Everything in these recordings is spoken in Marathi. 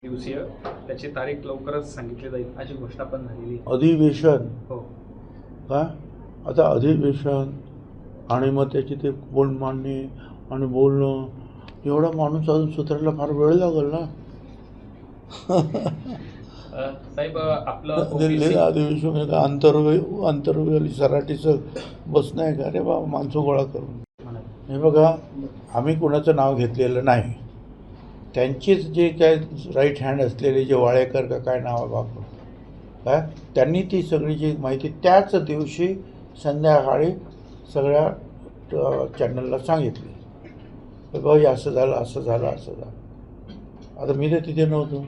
दिवसीय त्याची तारीख लवकरच सांगितली जाईल अशी घोषणा पण झालेली. अधिवेशन हो. का आता अधिवेशन आणि मग त्याची ते बोल मांडणे आणि बोलणं, एवढा माणूस अजून सुधारायला फार वेळ लागेल ना. साहेब आपलं दिल्लीला अधिवेशन आहे का आंतरवेली सराटीचं बसणं आहे का रे बाबा माणसं गोळा करून. हे बघा, आम्ही कोणाचं नाव घेतलेलं नाही. त्यांचीच जे काय राईट हँड असलेले जे वाळेकर का काय नाव आहे बापू काय, त्यांनी ती सगळी जी माहिती त्याच दिवशी संध्याकाळी सगळ्या चॅनलला सांगितली. तर बाबा असं झालं असं झालं असं झालं. आता मी तर तिथे नव्हतो,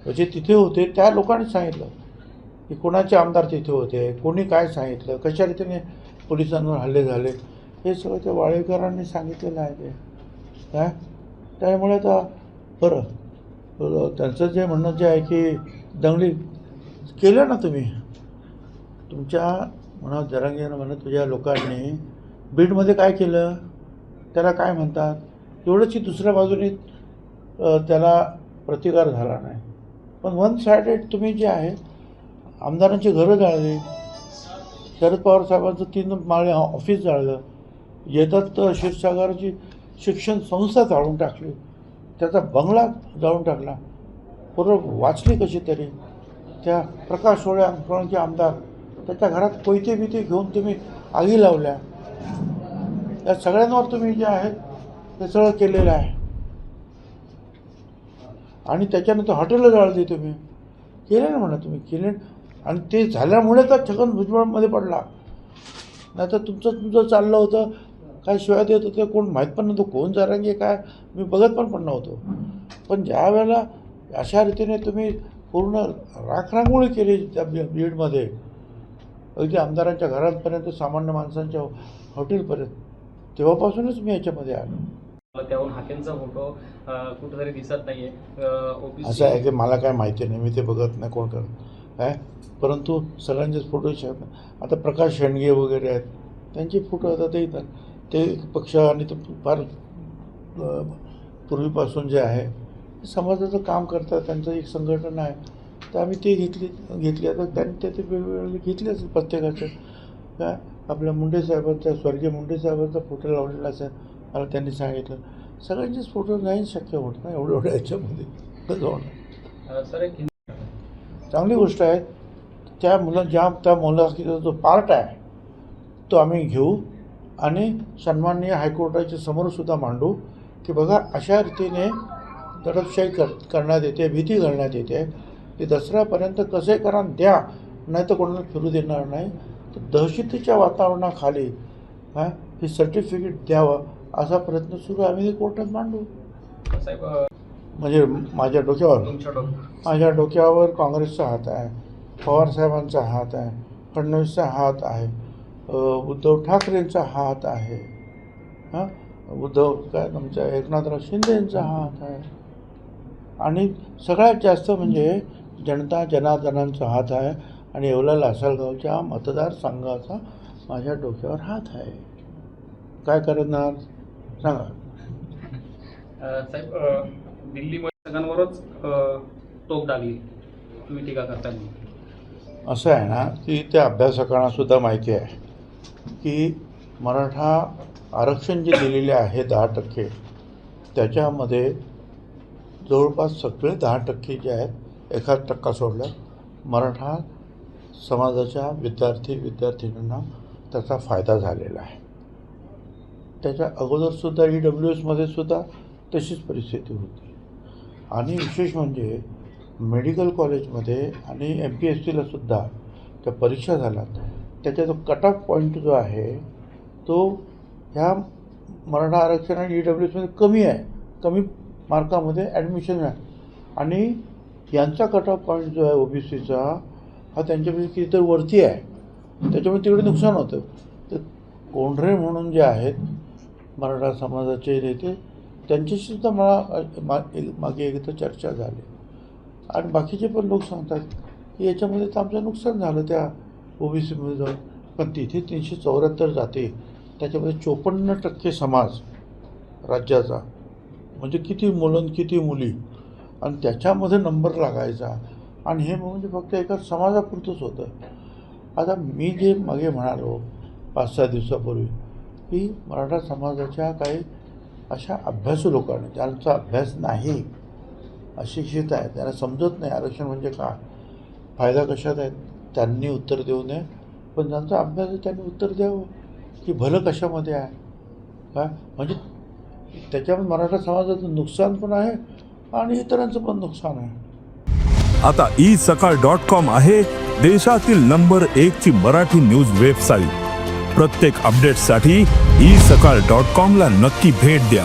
म्हणजे तिथे होते त्या लोकांनी सांगितलं की कोणाचे आमदार तिथे होते, कोणी काय सांगितलं, कशा रीतीने पोलिसांवर हल्ले झाले, हे सगळं त्या वाळेकरांनी सांगितलेलं आहे. ते काय त्यामुळे आता बरं त्यांचं जे म्हणणं जे आहे की दंगली केलं ना तुम्ही, तुमच्या म्हणा जरांगेनं म्हणा तुझ्या लोकांनी बीडमध्ये काय केलं, त्याला काय म्हणतात, एवढंच की दुसऱ्या बाजूने त्याला प्रतिकार झाला नाही. पण वन सायडेड तुम्ही जे आहे आमदारांची घरं जाळली, शरद पवार साहेबांचं 3 माळे ऑफिस जाळलं, येतात क्षीरसागरची शिक्षण संस्था जाळून टाकली, त्याचा बंगला जाळून टाकला. पूर्व वाचली कशी तरी. त्या प्रकाश सोळंके आमदार, त्याच्या घरात कोयते बिते घेऊन तुम्ही आगी लावल्या. या सगळ्यांवर तुम्ही जे आहे ते सगळं केलेलं आहे. आणि त्याच्यानंतर हॉटेलला जाळली तुम्ही, केले ना म्हणा तुम्ही केले. आणि ते झाल्यामुळे तर छगन भुजबळमध्ये पडला. नाही तर तुमचं चाललं होतं, काय शिवाय देत होते कोण माहीत पण नव्हतं, कोण जरांगे काय मी बघत पण नव्हतो. पण ज्या वेळेला अशा रीतीने तुम्ही पूर्ण राखरांगोळी केली त्या बीडमध्ये, अगदी आमदारांच्या घरांपर्यंत सामान्य माणसांच्या हॉटेलपर्यंत, तेव्हापासूनच मी याच्यामध्ये आलो. त्याहून हाकेंचा फोटो कुठेतरी दिसत नाहीये. असं आहे की मला काय माहिती नाही, मी ते बघत नाही कोण करत काय, परंतु सगळ्यांचेच फोटो आता प्रकाश शेंडगे वगैरे आहेत, त्यांचे फोटो आता ते येतात. ते पक्ष आणि ते फार पूर्वीपासून जे आहे समाजाचं काम करतात, त्यांचं एक संघटना आहे. तर आम्ही ते घेतली आता त्यांनी ते वेगवेगळे घेतले असेल प्रत्येकाचे. काय आपल्या मुंडे साहेबांचा, स्वर्गीय मुंडे साहेबांचा फोटो लावलेला असेल, मला त्यांनी सांगितलं. सगळ्यांचेच फोटो नाही शक्य होत ना एवढ्या याच्यामध्ये. सर चांगली गोष्ट आहे. त्या मुलाखतीचा जो पार्ट आहे तो आम्ही घेऊ आणि सन्माननीय हायकोर्टाच्या समोरसुद्धा मांडू की बघा अशा रीतीने दडपशाही करण्यात येते, भीती घालण्यात येते. ते दसऱ्यापर्यंत कसे करा द्या, नाही तर कोणाला फिरू देणार नाही. तर दहशतीच्या वातावरणाखाली हे सर्टिफिकेट द्यावं असा प्रयत्न सुरू आम्ही कोर्टात मांडू. साहेब म्हणजे माझ्या डोक्यावर काँग्रेसचा हात आहे, पवारसाहेबांचा हात आहे, फडणवीसचा हात आहे, उद्धव ठाकरेंचा हात आहे, तुमच्या एकनाथराव शिंदेंचा हात आहे, आणि सगळ्यात जास्त म्हणजे जनार्दनांचा हात आहे. आणि येवला लासलगावच्या मतदारसंघाचा माझ्या डोक्यावर हात आहे. काय करणार सांगा. साहेब दिल्लीमध्ये सगळ्यांवरच टोक लागली, तुम्ही टीका करताना. असं आहे ना की त्या अभ्यासकांना सुद्धा माहिती आहे की मराठा आरक्षण जे दिलेले आहे 10%, त्याच्यामध्ये जवळपास सगळे 10% जे आहेत, 1% सोडलं, मराठा समाजाच्या विद्यार्थ्यांना त्याचा फायदा झालेला आहे. त्याच्या अगोदरसुद्धा EWSमध्ये सुद्धा तशीच परिस्थिती होती. आणि विशेष म्हणजे मेडिकल कॉलेजमध्ये आणि MPSCला सुद्धा त्या परीक्षा झाल्यात, त्याचा जो कट ऑफ पॉईंट जो आहे तो ह्या मराठा आरक्षण आणि EWSमध्ये कमी आहे, कमी मार्कामध्ये ॲडमिशन आहे. आणि यांचा कट ऑफ पॉईंट जो आहे OBCचा हा त्यांच्यापेक्षा कितीतरी वरती आहे, त्याच्यामुळे तिकडे नुकसान होतं. तर कोंढरे म्हणून जे आहेत मराठा समाजाचे नेते, त्यांच्याशी सुद्धा मला मागे एकदा चर्चा झाली. आणि बाकीचे पण लोक सांगतात की याच्यामध्ये तर आमचं नुकसान झालं त्या OBCमध्ये जाऊन. पण तिथे 374 जाते, त्याच्यामध्ये 54% समाज राज्याचा, म्हणजे किती मुलं किती मुली. आणि त्याच्यामध्ये नंबर लागायचा आणि हे म्हणजे फक्त एका समाजापुरतंच होतं. आता मी जे मागे म्हणालो 5-6 दिवसापूर्वी की मराठा समाजाच्या काही अशा अभ्यासू लोकांनी, ज्यांचा अभ्यास नाही, अशिक्षित आहे, त्यांना समजत नाही आरक्षण म्हणजे काय, फायदा कशात आहे, त्यांनी उत्तर देऊ नये. पण ज्यांचा अभ्यास आहे त्यांनी उत्तर द्यावं की भलं कशामध्ये आहे काय. म्हणजे त्याच्यामध्ये मराठा समाजाचं नुकसान पण आहे आणि इतरांचं पण नुकसान आहे. आता isakal.com आहे देशातील नंबर 1 ची मराठी न्यूज वेबसाईट. प्रत्येक अपडेटसाठी isakal.com ला नक्की भेट द्या.